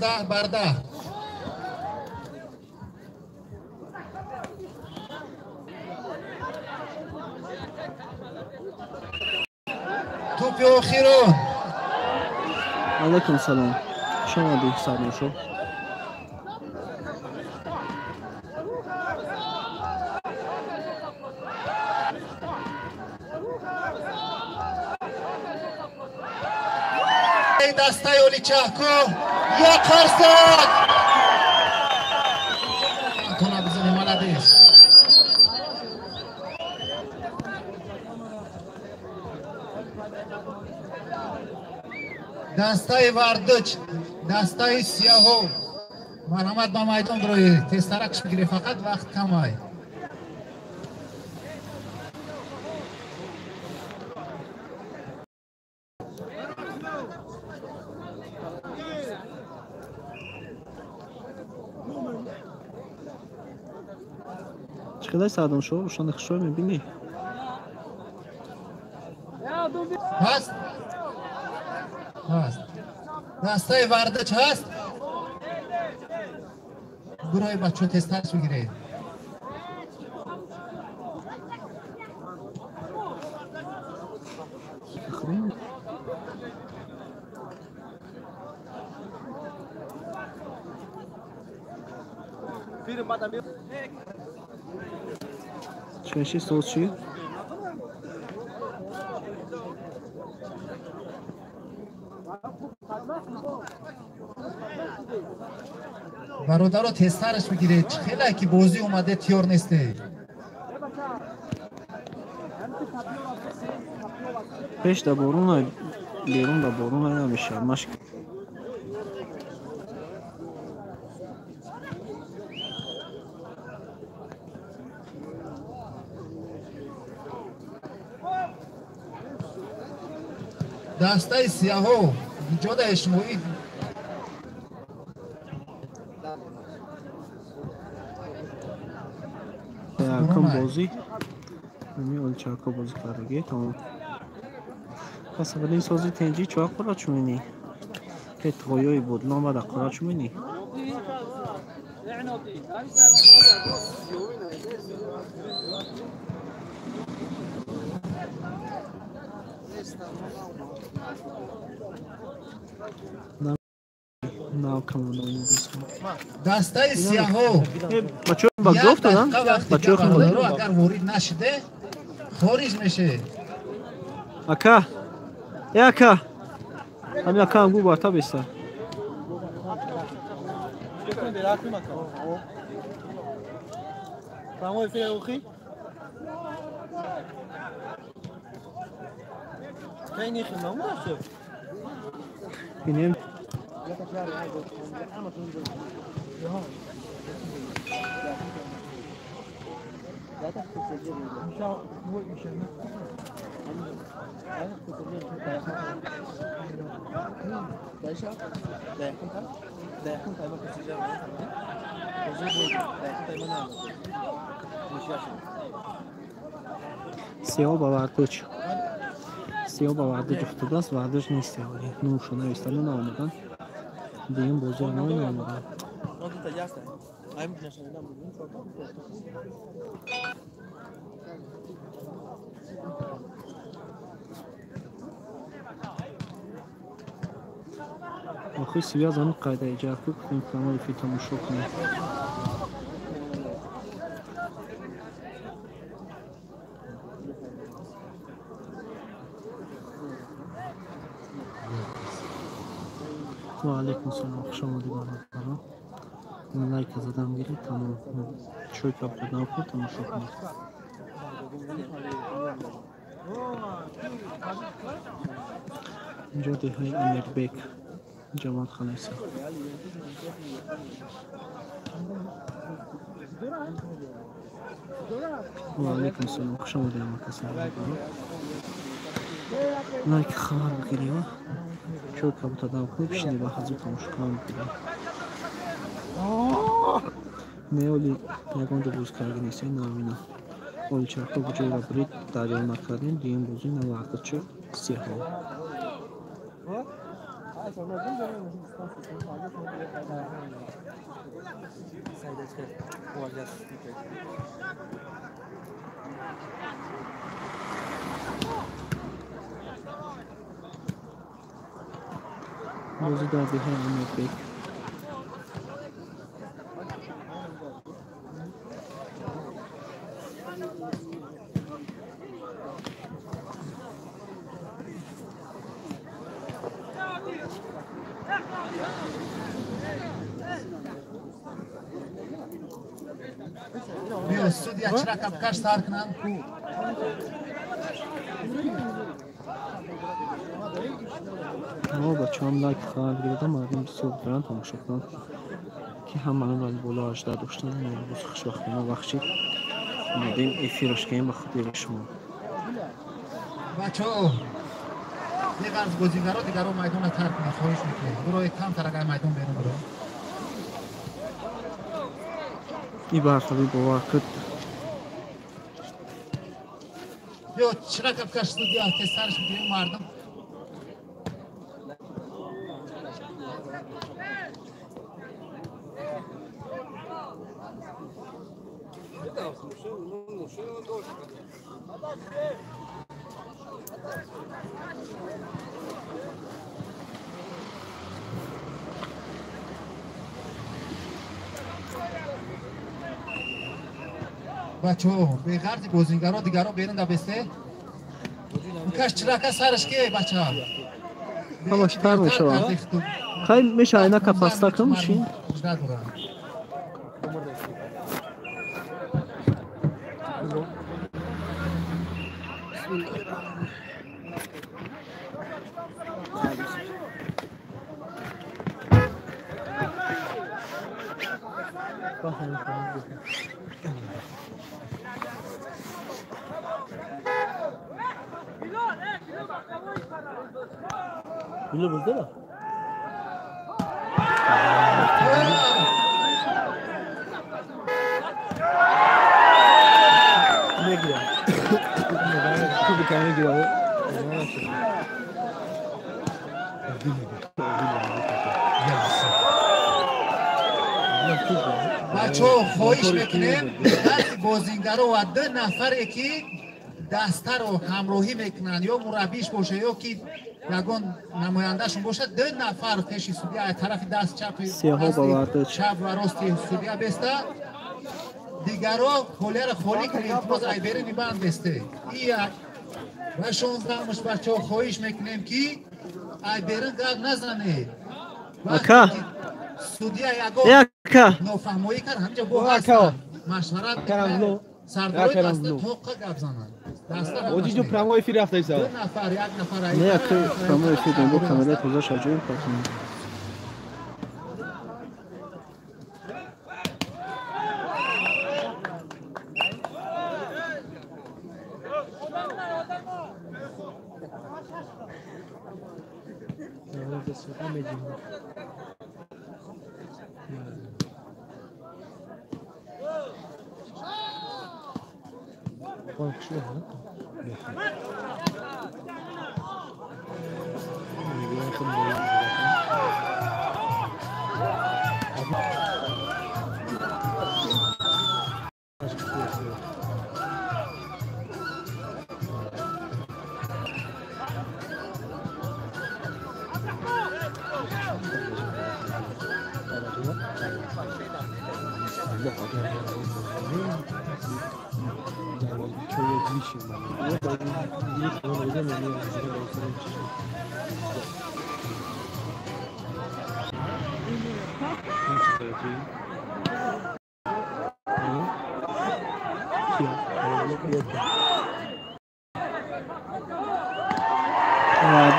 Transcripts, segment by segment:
10-10. توپ آخرون. علیکم سلام. شما دیگه سلام شو. دستای اولیچاکو یا کارساد کنه بزنی مالادیس دستای واردوچ دستای سیاهو مرحمت با میدان روی تسترکش بگیری فقط وقت کمای چقدر ساعتم شو روشان خشوع میبینی؟ هست؟ هست دستای واردوچ هست؟ برای بچه تسترکش بگیری چشی صوت چی؟ برادر رو تسترش بگیره خیلی که بازی اومده تیار نیسته پیش در بارون بیرون در بارون نمیشه مشک دستای سیاهو جدا اجتماعی کم بازی نمی اولیچاکو بازی کردگی تمام پس اولین سازی تنجی چوک برا چوینی که تغییری بود نام بعد قرار چوینی نه کاملا نیست دستای سیاهو بچه‌ها با گفت دادن بچه‌ها خیلی رو اگر وارد نشده خارج میشه اکا ای اکا همین اکا هم گو باتا بیسته فهمو فيه اخي كاين يخي ما هو شوف بینیم سیاه با وردوچ سیاه با وردوچ افتاده است وردوچ نیست ولی نوشو نویستن نامدن دیگه بازی آنهای نامدن آخوی связан قاعده ایجاد کنیم کامل فی تماشا کنیم و علیکم سلام خوش آمدید برادران من لایک زدم گیرید تمام چوی کپ جدا کنید تماشا کنید اینجا دههای امیر بیک جماعت خانه ساخت و علیکم سلام خوش آمدید برادران لایک خبر بگیرید چوی کپ جدا کنید بشینید با حضور تماشا کنید میولی یکان جو بوز کردی نیستی نامینا اولیچاکو بجای را برید دریال نکردیم دیم بوزی نوارده چه سیاه ها بازی دربی همین بک بیا سودیا چرا کپکش سار کنن ما بچه هم لایک خواهد گرده مردم صبح برن تماشا کنن که هم من ولی بالا 18 داشتن روز خوش وقتی ما وقتی بودیم افیرش کنیم به خاطر شما بچه ها دیگر از بازیگرا دیگرو میدان را ترک کنید خواهش میکنم برو کم ترک میدان بیرون برو این برخوابی باور کرد بیا چرا کپکش سودیا که سرش بگیریم مردم بچه ها به غرض بازیگرا دیگرو بیرون دبسته کش چرا که سرش که بچه ها همش تر میشه خیلی میشه اینا که پستا کم میشین Bilo burada. Ne gidiyor? Bu kanı gidiyor. بچه خواهش میکنیم از بازیگرا و 2 نفر که دسته رو همراهی میکنن یا مربیش باشه یا که یگان نمایندهشون باشه 2 نفر پیش سودیا از طرف دست چپ چپ و راست سودیا بسته دیگرا پولر خالی کنیم باز ای بره میبند بسته و 16 مش بچه ها خواهش میکنیم که ای بره گرد نزنه اکا سودیا یگان اکا نفهمایی کرد همجا با هستن مشورت کنه سرداری دسته توقع گب زنن Oggi giù pramo e fili rafta isa. 2 نفر 1 نفر نه اکا کامو افید با کاملا توزا شجاعی پاتون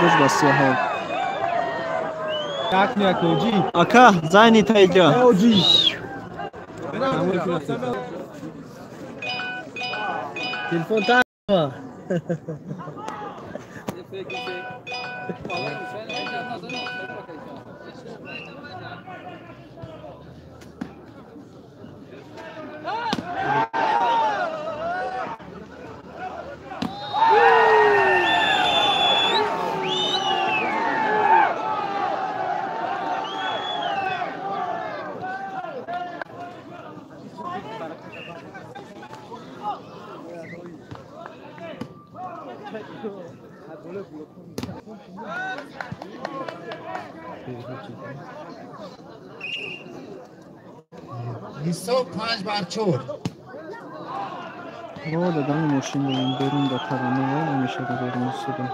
دوش بسیار ها Jak mi jak Oggi? اکا زنی تا اینجا Oggi. Telefon ta. حساب 5-4 راه دادن ماشین بریم برون در ترانه نمیشه رو بریم سودم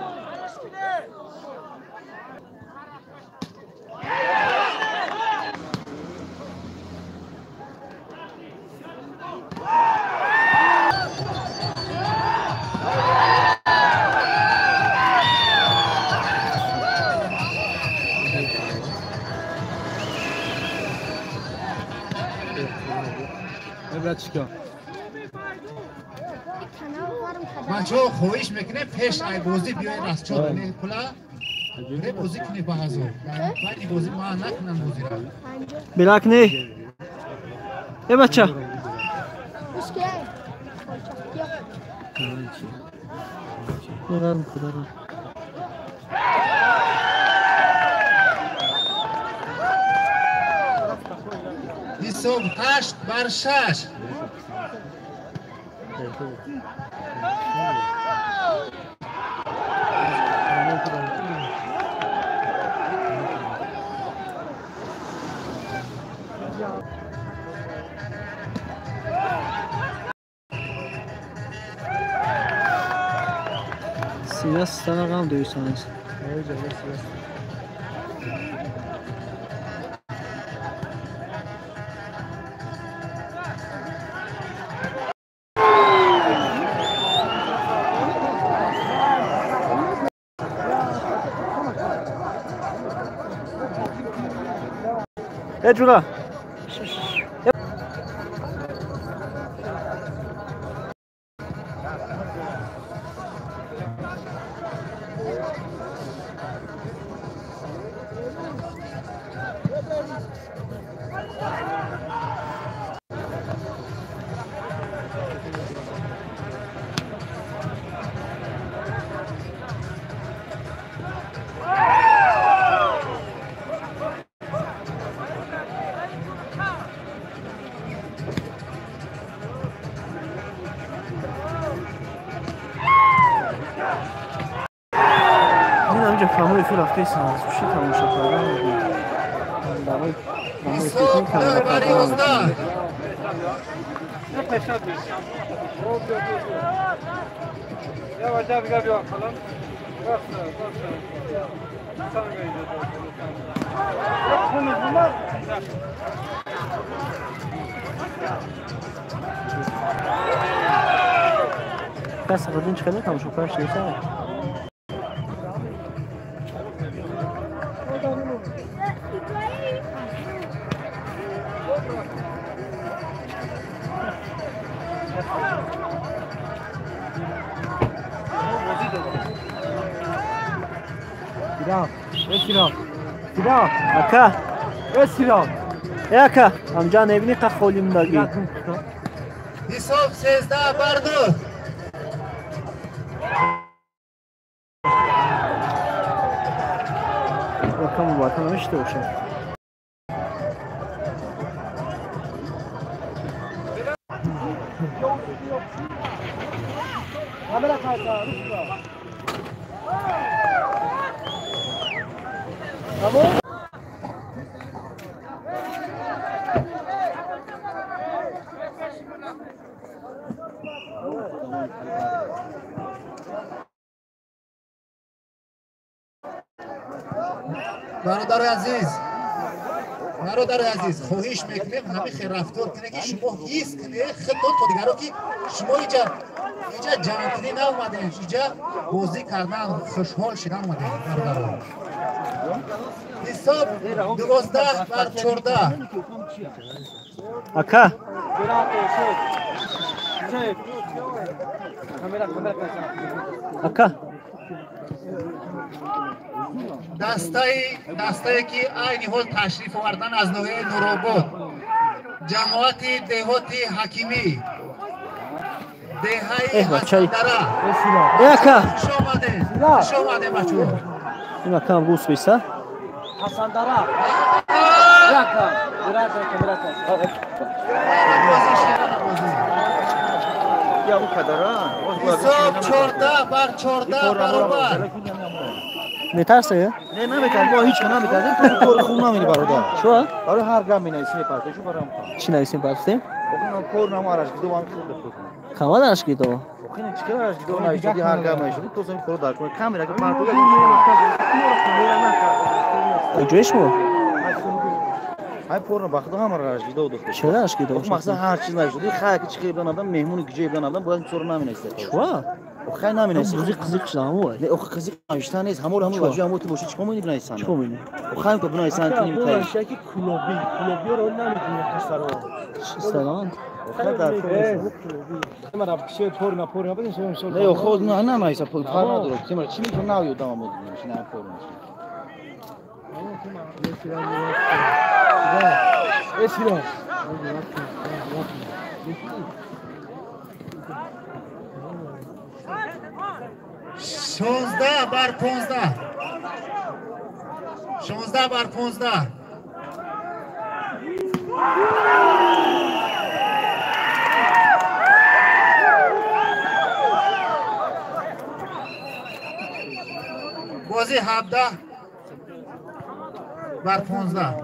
بچه ها خواهش میکنه پیش ای بازی بیاین از چهار پلا بره بازی کنی با هزار بعد بازی ما نکنن بازی را بلاک نه ای بچه حساب 8-6 Siyasətdən ağam döyürsənіз. Ecula. همه فیل رفته سازشی تماشا کردن برای حساب 9-11 بس قدیم چکنه تماشا کردن شیسته Aka. Esirab. Aka. Amca nevini qaqolim dagi. حساب 13-2 Bakalım bakalım işte o şey. Kamera kaydı. Tamam. برادر عزیز خواهش میکنیم همه خیر رفتار کنه که شما هیچ کنه خدمت با دیگران که شما اینجا جمعتری ناومدین اینجا بازی کردن خوشحال شدن اومدین برادران حساب 12-14 Aka. Aka. دسته که این حال تشریف آوردن از نوع نورآباد جماعت دهات حکیمی دهه حسندره Aka. خوش آمده بچه ها این aka هم گوش بیسته Hasandara. Bırak. یا اون کدران حساب 14 بر 14 برابر. میترسه؟ نه نمیتونم با هیچ کنم نمیتونم تو کور خون نمیری برادر شو؟ برای هر گام مینویسی پارتشو برام چی نویسیم پرسته؟ اون کور نمارش دو هم خود بخون خواهدنش کی تو؟ خیلی چیکارش دو نویسی هر گام میشه تو سن کور دار کنه کاملا که پارتو اجوش مو؟ های پورن باخته هم راش دو دو چرا اش کی تو؟ مثلا هر چیز نویسی خاک چیکار بدن آدم مهمون گیجه بدن آدم باید سر نمینویسه شو؟ خیلی نمینویسه قزیق قزیق شدم نه او قزیق نوشتن نیست همون واژه همون تو باشه چیکار می‌کنی بنویسن چیکار می‌کنی؟ خیلی تو بنویسن تو نمی‌تونی شکی کلوبی رو نمی‌دونی پسرو سلام خیلی در من رفتم پور نبودیم شو نه خود نه نمی‌سه پول کار نداره تیم چی می‌تونه ناوی دام بود میشه نه پول اسیران 16 بر 15 16 بر 15 بازی 17 بر 15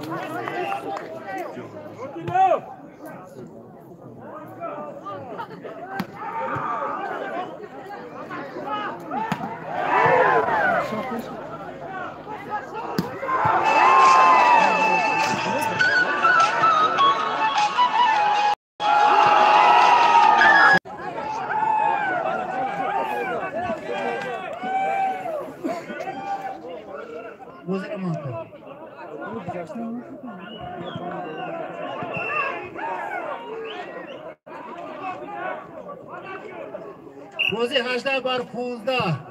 بازی 18 بر 15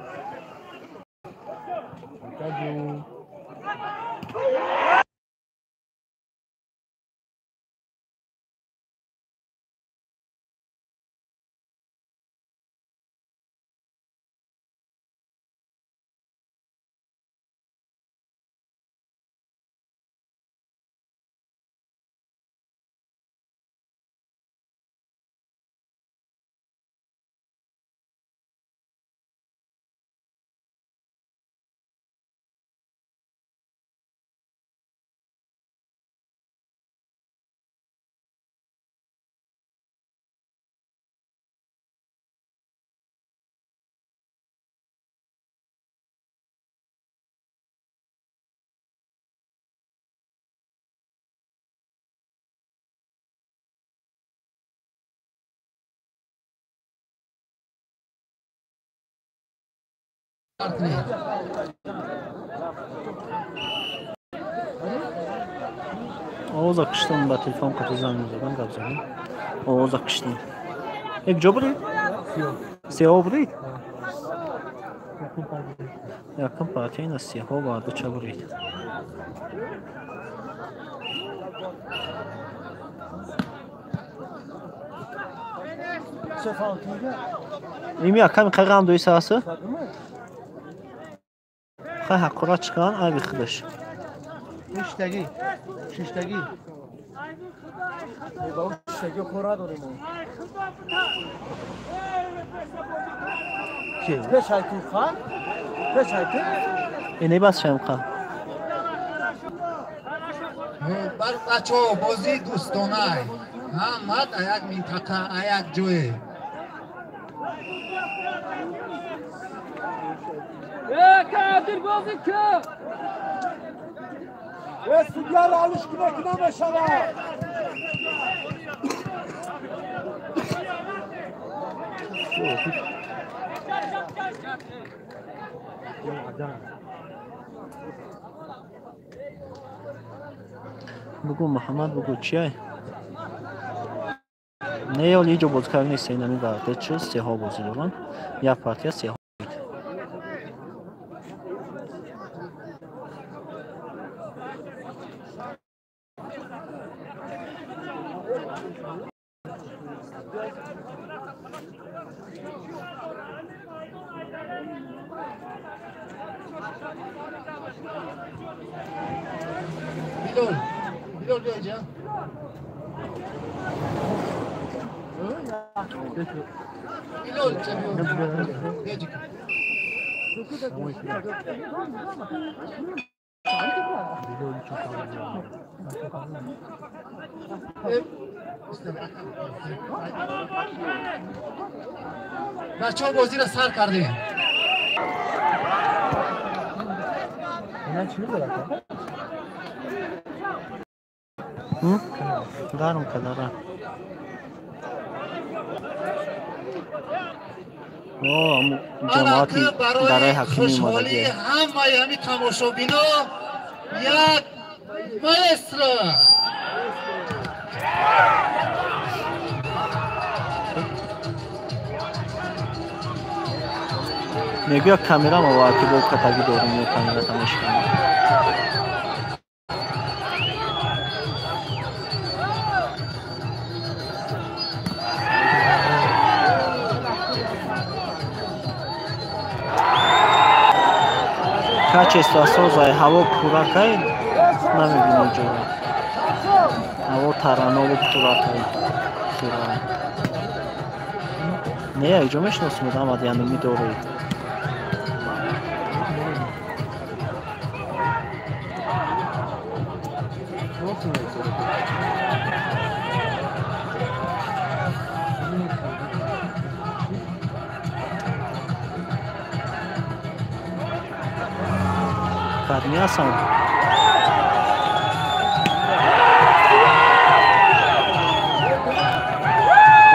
آواز akıştım با telefon kutu زنگ زدم آواز akıştım یک جا بودید؟ سیاه بودید؟ یکم پارتی این از سیاه ها وارد چه بودید؟ این یکم قرم دوی ساسه؟ خیلی حقورا چکان ای بخدش ششتگی با شکی کورا داریم چی؟ پشایتون خان پشایتون اینه بس شمقه بر بچه ها بازی دوستانه همت یک منطقه یک جوی کادر بازی که سودیار آلوش کنه کنه بشوه بگو محمد بگو چیه؟ نه یا لیجو بازکار نیست این نمی برده چه سیاه ها بازی دارن یک پارتی سیاه ها Bilal, Bilal diyeceğim. İlol çekiyor. Gecik. بچه ها بازی را سر کرده دارم که دارم جماعتی برای حکیمی خوشحالی همه همی تماشابینا یک مایسترو میگه کامera mı var ki bu katagi doğru kamera tanışkan. Качество соза ҳаво пуракай намебинед ҷо. ҳаво таранову пуракай. Не, ҷо мешиносим Муҳаммад яъне медоред. Kadmi Hasan.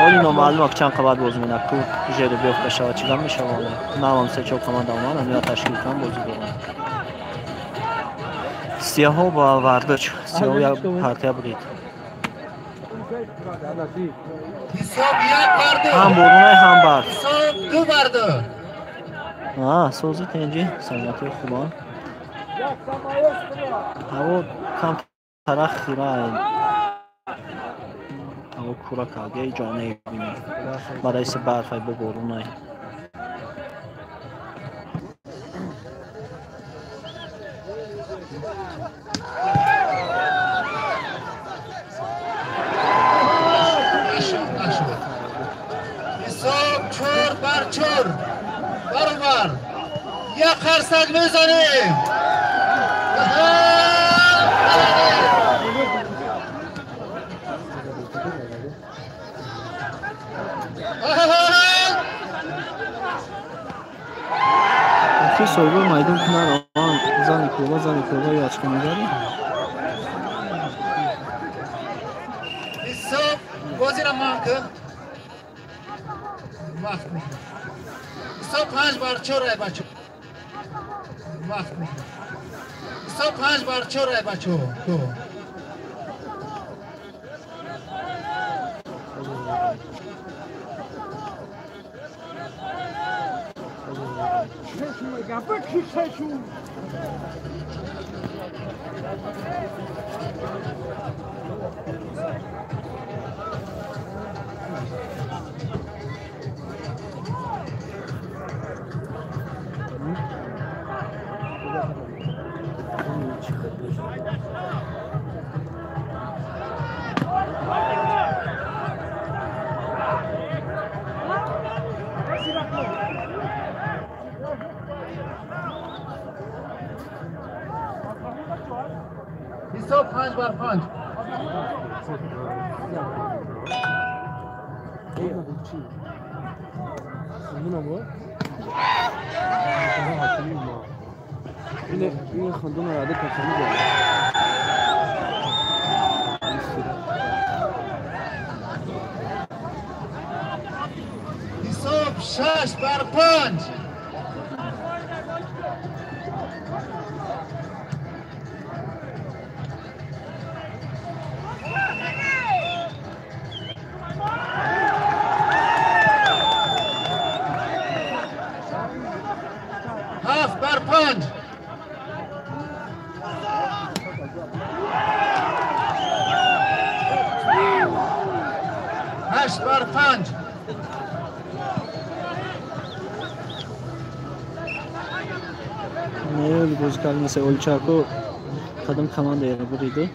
Оли номаълум чанд қабат боз менак ку ҷеду биёфта шава чигам мешавона. Навам се чо команда омана я ташкил кам бозӣ дорам. Сиёҳо ба вардоч, сиёҳо як партия бурид. Ҳам борунай ҳам бард. ду барду. Сози тенҷи санъати хубон. ҳаво кам тарақ хирай. ҳаво кура калгай ҷо мебинем. Барайси барфай боборунай. حساب 4-4 برابر یک خرسک میزنیم Ki soylu maydun pınar aman zani kurba yaşkı müdari. حساب بازی را مانکه وقت میکنه حساب 5-4 بچه وقت میکنه حساب 5-4 بچه دو حساب 5-5 این خاندان عادت کسانی داره. حساب 6-5 7-5 8-5 Ne bozkal mesela Olçako kadın komanda yeri buraydı.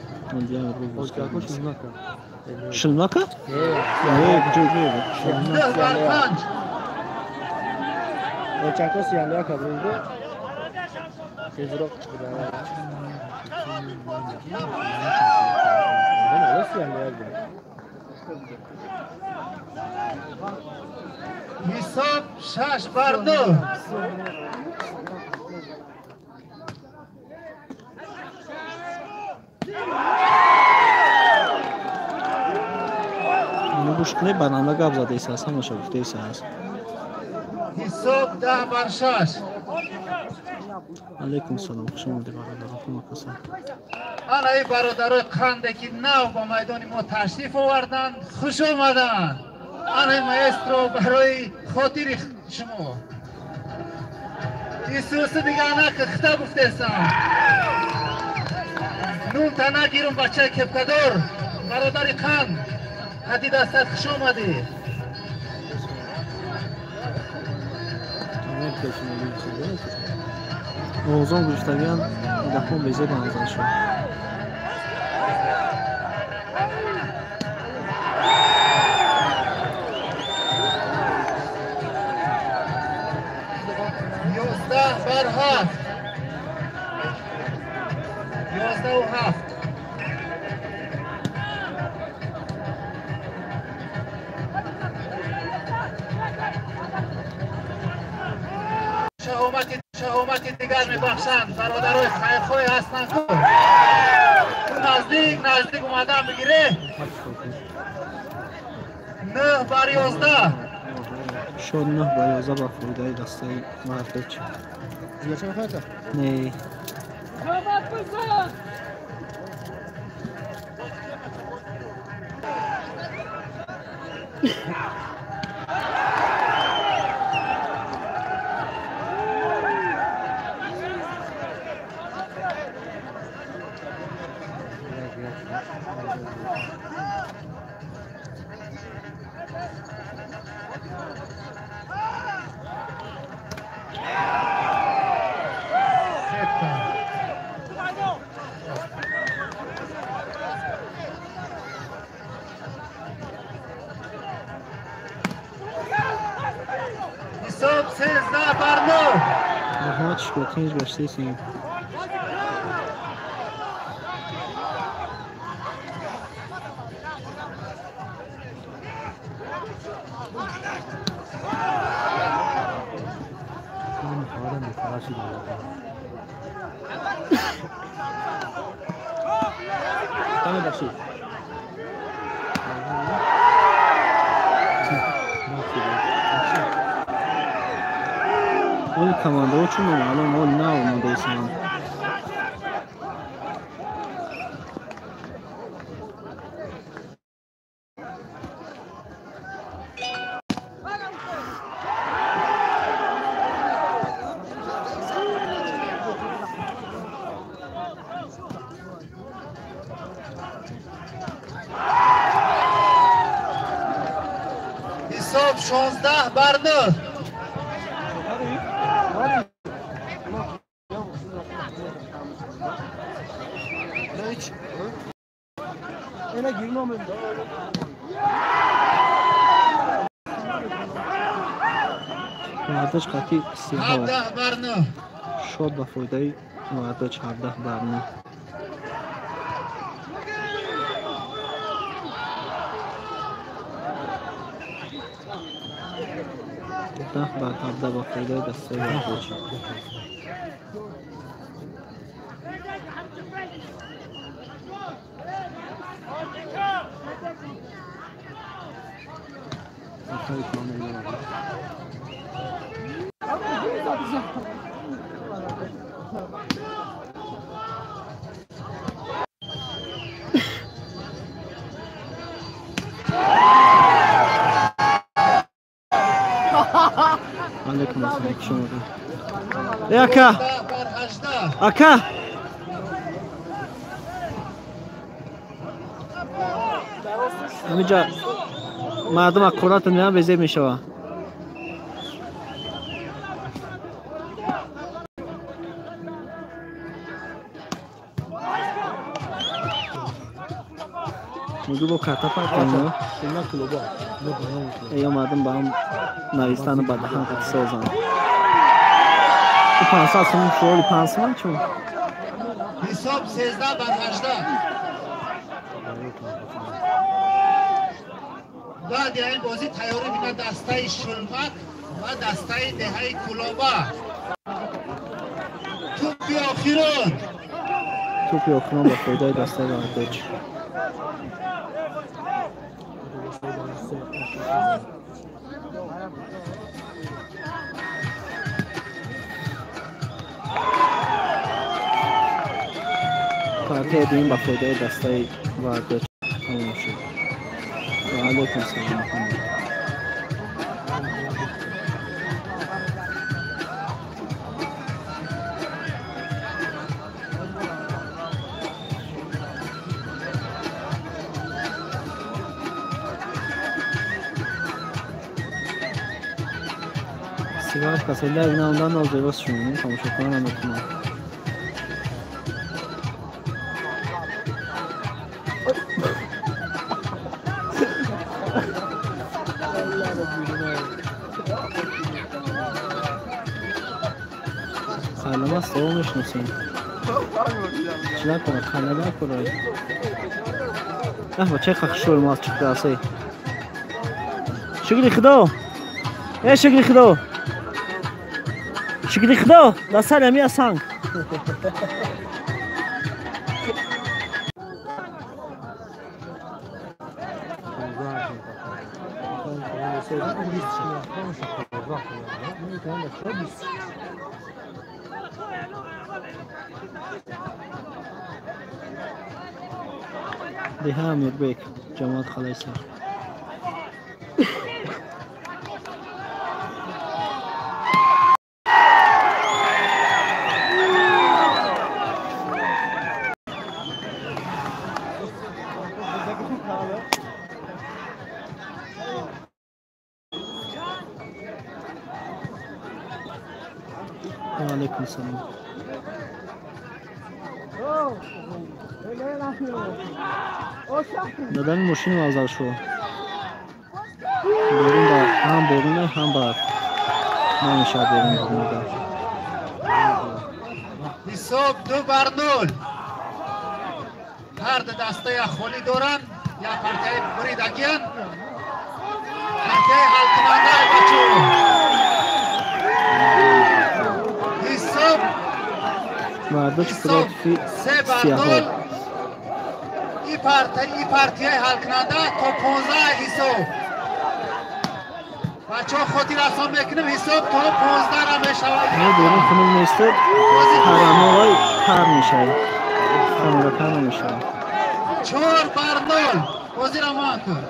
Olçako şundan Şılmaka? Jo'jo'ydi. ده بر 5 Lochenko siyanlığa kabulüydü. Tezrok çıktı. Ben öyle siyanlığa gidiyorum. حساب 6 بر 9 Bunu boşluğuna bananda qabzada esasən başa gufte esas. حساب 10 بر 6 Aleyküm selam. Xoş oldu barada. Xuma qasa. انا ای برادرای قنده که نو با میدان ما تشریف آوردن خوش آمدن انا مایسترو برای خاطر شما این سوس دیگه انا که خطا گفتستم نون تا نگیرم بچه کپکدار برادر قند هدی دستت خوش آمدی Oğuzhan Gülüstəgən Dapon bezə danışır. یازده بر 7 11 و 7 شهامت دیگر میبخشند برادرای خیرخواه هستند نزدیک اومدن بگیره 9 بر 11 شد 9 با 11 با فایده دسته موفق شد. Ziyarça mı kalacak? نه. حساب 13 بر 9 Rahmat şükür başlayısın. Tane başı. Ol komanda üçün malum ol nə olmadıysan. حساب 16 بر 9 Öyle girme mi? Vardış qati siyah. 17 بر 9 شد با فایده وردش 17 بر 9. ده بر 17 با فایده دسته وردش. علیکم السلام شما ای اکا 17 بر 18 اکا همینجا مردم از قرات میان وزه میشوه میگو با کارتا پاک کنیم اینا کلوبا ای اومدم با هم نویستن بعد هم قد سازم این 500 سوم فوری 500 من چون حساب 13 بر 18 بعد این بازی تیاری بینه دسته شلمک و دسته دهه کلوبا توپی آخیرون توپی آخران با فایده دسته وارداچ پارتی دیم با فایده دسته وارداچ تموم شد و علیکم سلام محمد سیگار کسیله اگه نموندن از درست شونیم تماشا کنم هم بکنم خلمه است او میشنسیم چی نکنه خلمه نکنه با چه خشول ماست چه درسه شکری خدا ای شکری خدا شکری خدا دسته نمی سنگ ده امیر بیک جماعت خلاص وعلیکم السلام دادن ماشین آزاد شو بریم با هم برونه هم با نمیشه بریم برونه حساب 2-0 هر دسته خالی دارن یا پرتای بریدگیان پرتای حل کننده بچو حساب وارداچ فی 3-0 این پارتی حل کننده تا 15 حساب بچه ها خودی رسان میکنیم حساب تا 15 را میشود نه بیرون خونم نیسته حرامه های پر میشه خانه پر نمیشه 4-0 بازی را مان کن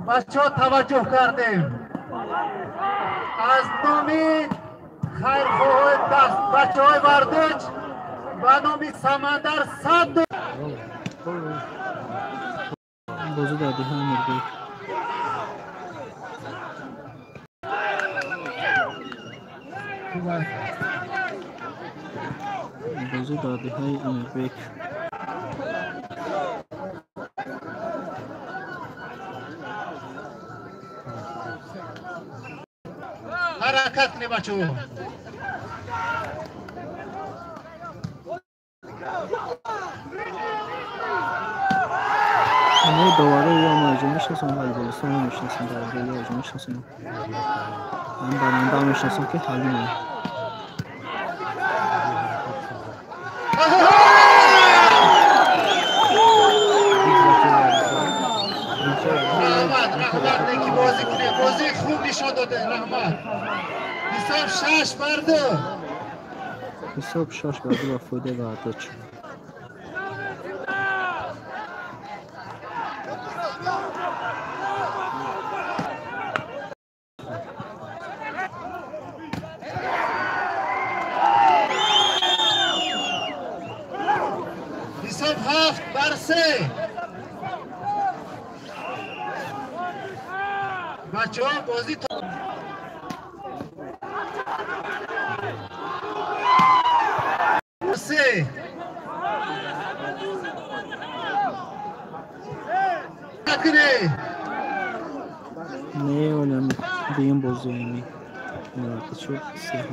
بچه ها توجه کردیم از نامی خیرخواه دست بچه های وارداچ و نامی سمندر 100 بازی دادی هم میرگی بازی دادی های امیر بیک حرکت کنی بچه ها همه دواره یا ماجه میشناسم ولی بلستان هم میشناسم دواره یا ماجه میشناسم هم برنده هم میشناسم که حلیمه رحمت نکی بازی کنه بازی خوب نشان داده رحمت حساب 6-2 حساب 6-2 با فایده وارداچ حساب 7-3 بچه ها بازی تا کنه نه اونم دیگه بازی مرد شد سه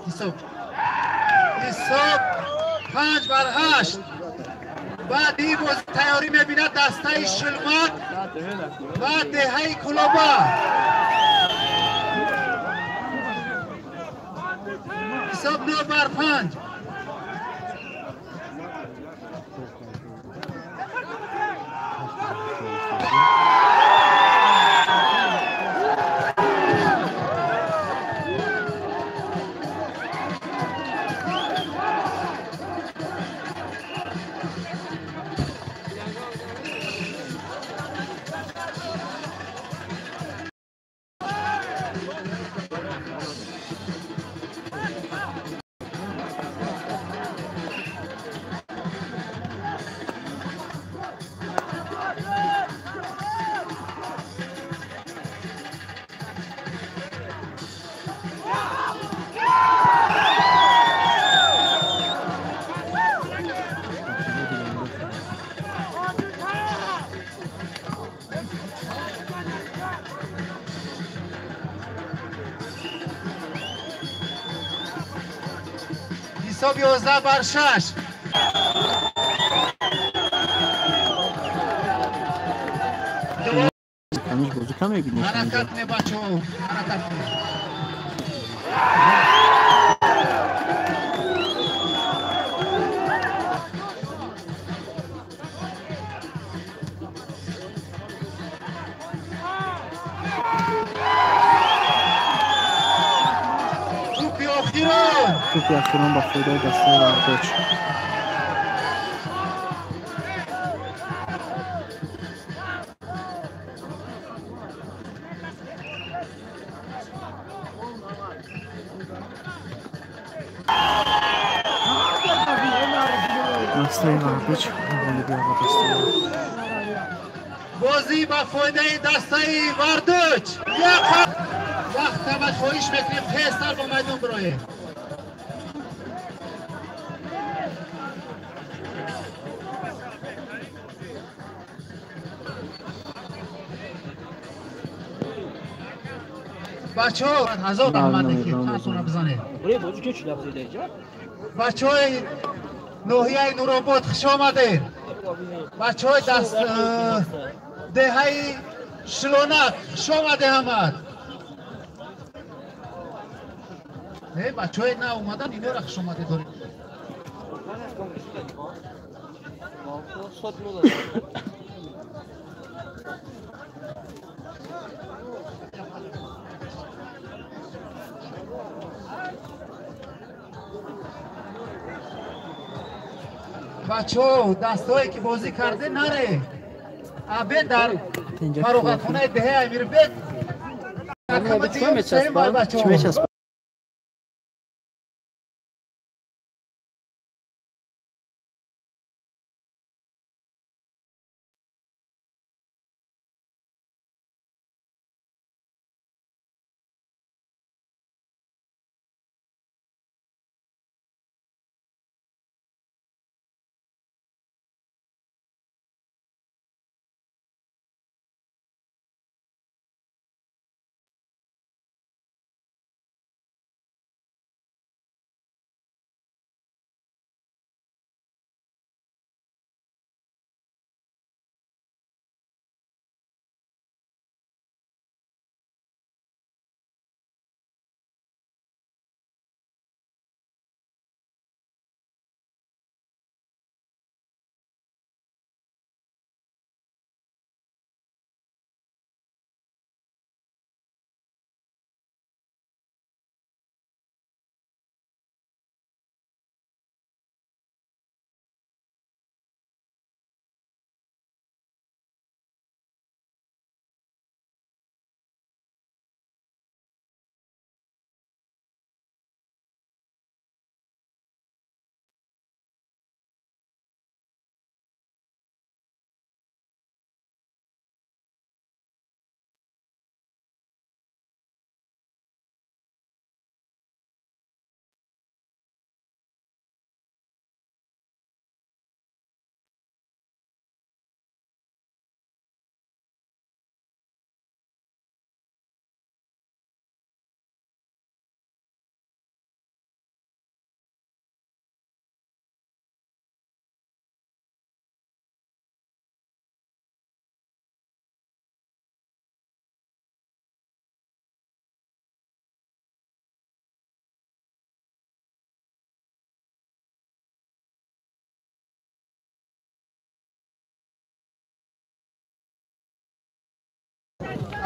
حساب 5-8 بعد این بازی تیاری میبیند دسته شلمات و دهه کلوبا حساب 9-5 حساب 11-6 هنوز بازی کم میبینی حرکت نه بچه ها حرکت نه توپی اخیران توپی اخیران با فایده دسته ورزش دسته ورزش حوالی بیا با دسته بازی با فایده دسته وردوچ وقت همه خواهیش میکنیم تیزتر با میدون برایه بچه ها هزار احمد که تنتونه بزنه بچه های نوحیه نوراباد خوش آمده بچه های دست دهه شلونک خوش آمده همه بچه های نه اومدن اینو را خوش آمده داریم بچه ها دست هایی که بازی کرده نره ابه در فروغت خونه دهه امیر بیت چی میچسبه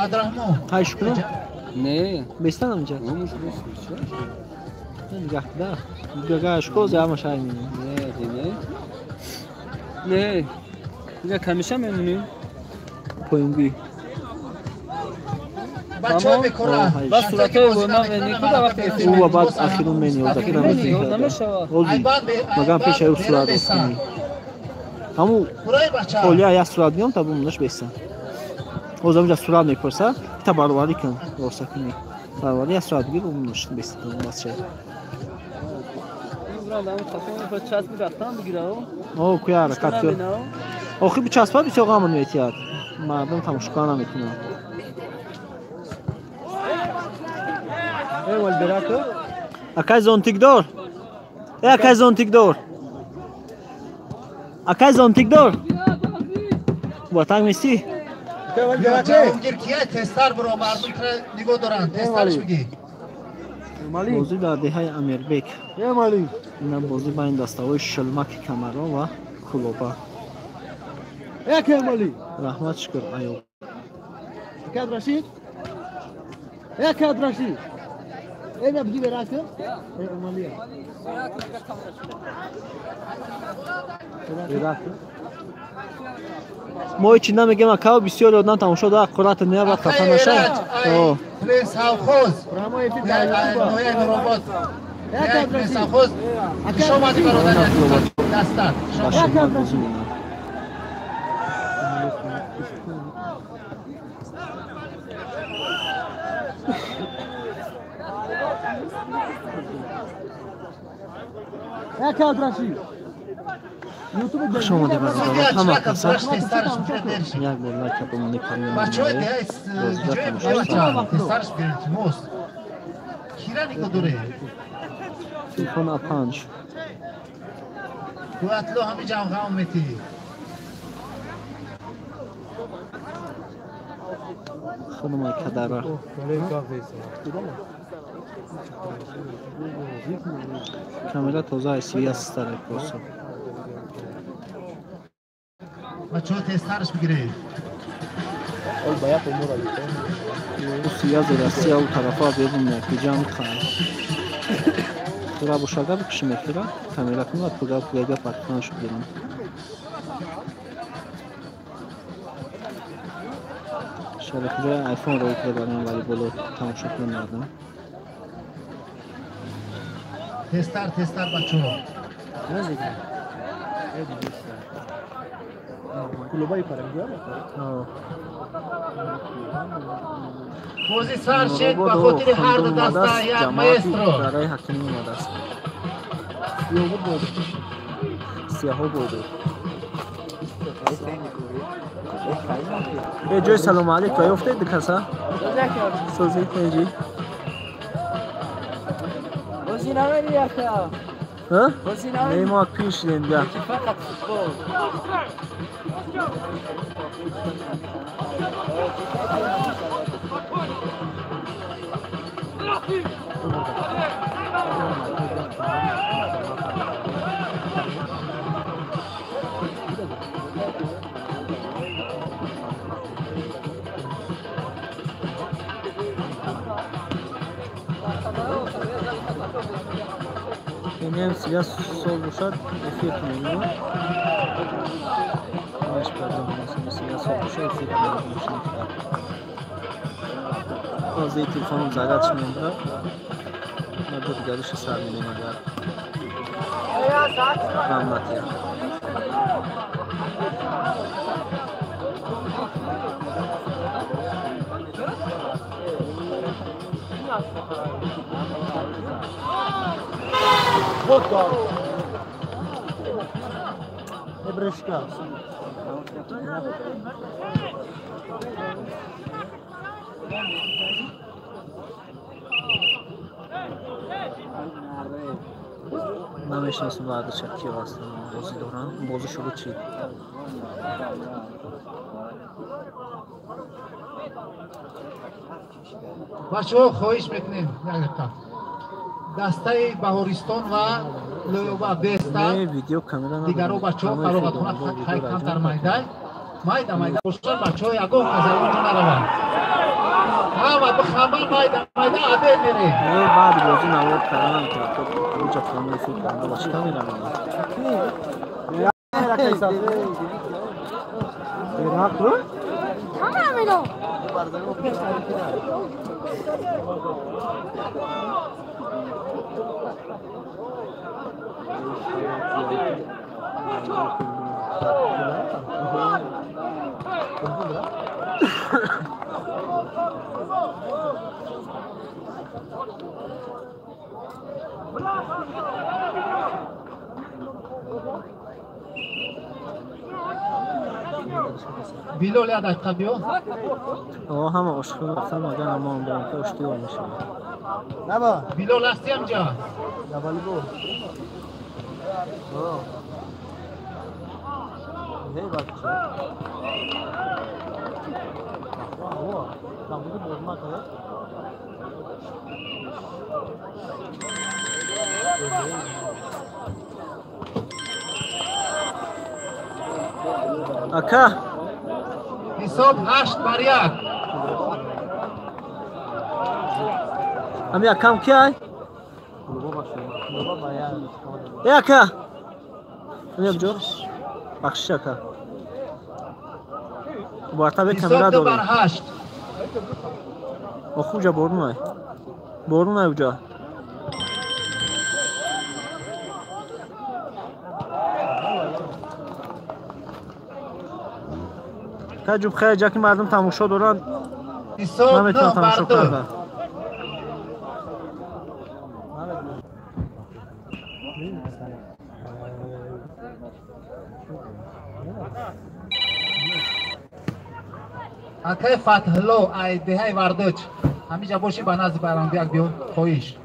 عبدالرحمن هایش کنم نه بیستن همجا نموش نیست نگاه ده گاهش کوزه اما شای می‌بینی نه دیگه کمیشه میمونی پوینگی بچه‌ها بکرن بس صورتای اونا نیکودا وقتی او و بعد اخیرون منی و دکیرم نمیشه اولدی مگم پیش او صورت استنی همو برای بچه اولیا یا صورت بیام تا بومنش بیستن او زمینجا صورت میپرسه تا بارواری کن روسا کنی بارواری یا صورت بگیر بومنش بیستن باز شد چسب رفتن بگیره او کویا حرکت کرد آخی بچسبه بسیار قامون میتیاد مردم تماشاگر نمیتونن اول براکو اکای زونتیک دور اکای زونتیک دور اکای زونتیک دور واتنگ میستی جوانگیر کیه تستر برو مردم که نگاه دارن تسترش بگی بازی در دهه امیربک اینا بازی بین دسته‌های شلمک کمرا و کلوبا رحمت شکر ایوب كاد رشيد يا كاد رشيد اين بجيب راكب اماليه ما içinden میگم اکاو بسیار آدم تماشا داره قرات نه و کافه نشه او پلیس هاوخوز نوی نوروبات پلیس هاوخوز شما دی برادر دستان باشه بازی می‌کنم يا كاد رشيد يوتيوب شما دی برادر هم کسا تسترش می‌کنی یک بار لایک کنم نکنیم بچه‌ها دیگه تسترش بیارید موست کیرا نیکو دوره تلفن پنج قوتلو همی جمع هم میتی خانم کدره کاملا تازه اسوی است در پاسو بچه‌ها تسترش بگیرید سیاه زرستی او طرفا بیدون نتیجه میخواه تورا بوشاگه بکشی میخیره کاملا کنه و تورا پلیگه پاکتانش بگیرم شاید کجای ایفون رو ایتره بریم ولی بلو تماشا کنم نردم تستر بچه‌ها بازی سر شد به خاطر هر دو دسته یک ماسترو برای حکمی اومده است سیاهو بوده یه جای سلام علیک و افتید دکسا سوزی کنجی بازی نمیری اخیا ها؟ بازی نمیری نیما پیش دیم بیا فقط فوتبال یعنی هم سیاه سول باشد افیت میمونه باش پرده بناسیم سیاه سول باشد افیت میمونه بازه تلفونم زرد شمیده مدو دیگرش سر میمونه رحمتی ابرشكا نمیشناسم بعد چکی هستم بازی دارم بازی شروع چی بچه‌ها خواهش میکنیم یک دقیقه دسته بهارستان و لویوبا بیستا ویدیو کاملا دیگرو بچه‌ها فراغت خونه خیلی کم در میدان باشن بچه‌ها یکم از اونجا نروند همه بخمبر مایده عبه میره بعد بازی نوارد کردن کرد تو اینجا فهمی فکر کنم با چی کمی نمیدن بیلو لیا داشت بیو همه عشقی رفتن مگر اما هم برم که عشقی ها میشه نبا بیلو لستی هم جا نبالی بو هی بچه نبودی بودما کرد اکا حساب 8-1 امی اکام کیای؟ ای اکا امی ابجو بخشی اکا بارتا به کمیره حساب داره 2-8 o خوجا borun ay uca تجربه خیلی جا که مردم تماشا دارن حساب من میتونم تماشا 9-2 کردن اکای فتحلو ای دهای وردوچ همیجا باشی با نزد برام بیاک بیو خویش